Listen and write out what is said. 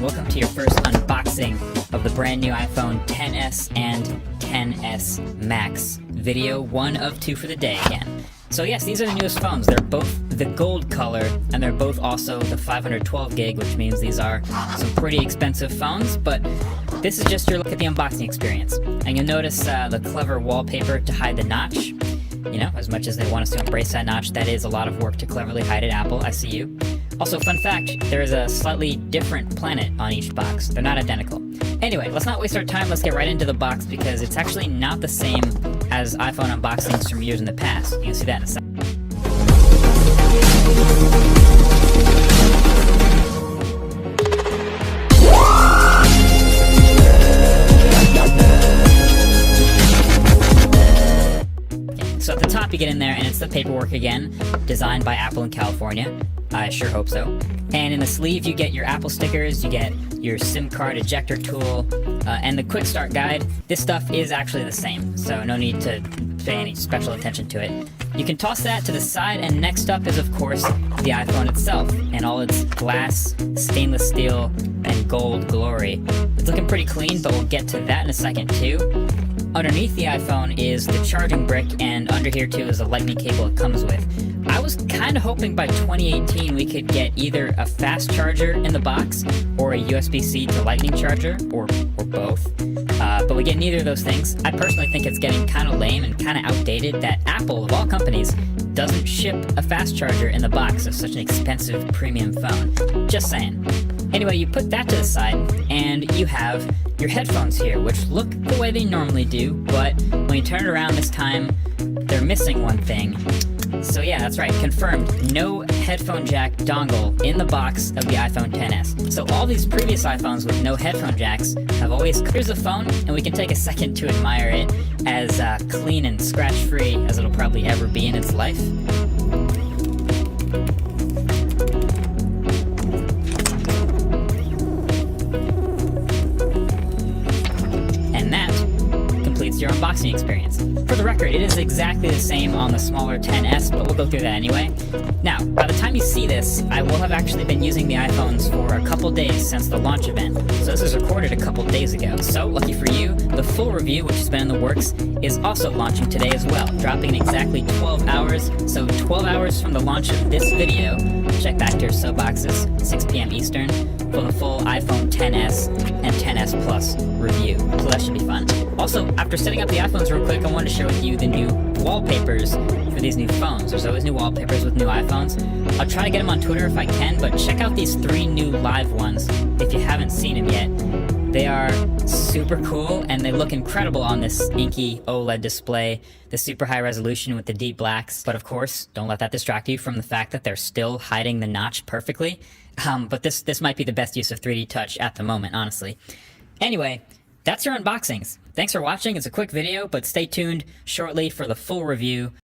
welcome to your first unboxing of the brand new iPhone XS and XS Max. Video 1 of 2 for the day again. So yes, these are the newest phones. They're both the gold color, and they're both also the 512 gig, which means these are some pretty expensive phones, but this is just your look at the unboxing experience. And you'll notice the clever wallpaper to hide the notch. You know, as much as they want us to embrace that notch, that is a lot of work to cleverly hide it, Apple. I see you. Also, fun fact, there is a slightly different planet on each box. They're not identical. Anyway, let's not waste our time, let's get right into the box because it's actually not the same as iPhone unboxings from years in the past. You can see that in a second. So at the top you get in there and it's the paperwork again, designed by Apple in California. I sure hope so. And in the sleeve you get your Apple stickers, you get your SIM card ejector tool, and the quick start guide. This stuff is actually the same, so no need to pay any special attention to it. You can toss that to the side, and next up is of course the iPhone itself and all its glass, stainless steel, and gold glory. It's looking pretty clean, but we'll get to that in a second too. Underneath the iPhone is the charging brick, and under here too is the lightning cable it comes with. I was kind of hoping by 2018 we could get either a fast charger in the box or a USB-C to lightning charger, or both. But we get neither of those things. I personally think it's getting kind of lame and kind of outdated that Apple, of all companies, doesn't ship a fast charger in the box of such an expensive premium phone. Just saying. Anyway, you put that to the side, and you have your headphones here, which look the way they normally do, but when you turn it around this time, they're missing one thing. So yeah, that's right, confirmed. No headphone jack dongle in the box of the iPhone XS. So all these previous iPhones with no headphone jacks have always, here's the phone, and we can take a second to admire it as clean and scratch-free as it'll probably ever be in its life. Your unboxing experience. For the record, it is exactly the same on the smaller XS, but we'll go through that anyway. Now, by the time you see this, I will have actually been using the iPhones for a couple days since the launch event. So this was recorded a couple days ago. So, lucky for you, the full review, which has been in the works, is also launching today as well, dropping in exactly 12 hours. So 12 hours from the launch of this video, check back to your sub boxes, 6 p.m. Eastern, for the full iPhone XS and XS Plus review. So that should be fun. Also, after setting up the iPhones real quick, I wanted to share with you the new wallpapers for these new phones. There's always new wallpapers with new iPhones. I'll try to get them on Twitter if I can, but check out these 3 new live ones if you haven't seen them yet. They are super cool, and they look incredible on this inky OLED display, the super high resolution with the deep blacks. But of course, don't let that distract you from the fact that they're still hiding the notch perfectly. But this might be the best use of 3D touch at the moment, honestly. Anyway, that's your unboxings. Thanks for watching. It's a quick video, but stay tuned shortly for the full review.